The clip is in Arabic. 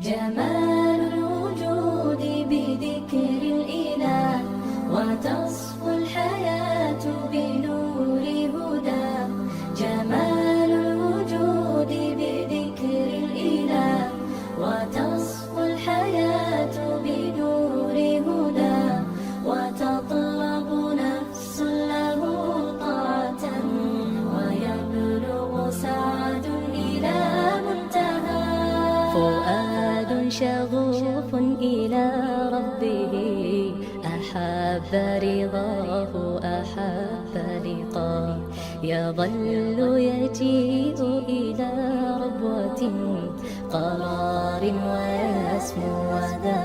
جمال الوجود بذكر الإله، وتصفو الحياة بنور هدى. جمال الوجود بذكر الإله، وتصفو الحياة بنور هدى. وتطلب نفس له طاعة، ويبلغ سعد إلى منتهى. فؤاد شغوف إلى ربه، أحب رضاه أحب لقاه. يظل يجيء إلى ربوة قرار، ويسمو وذا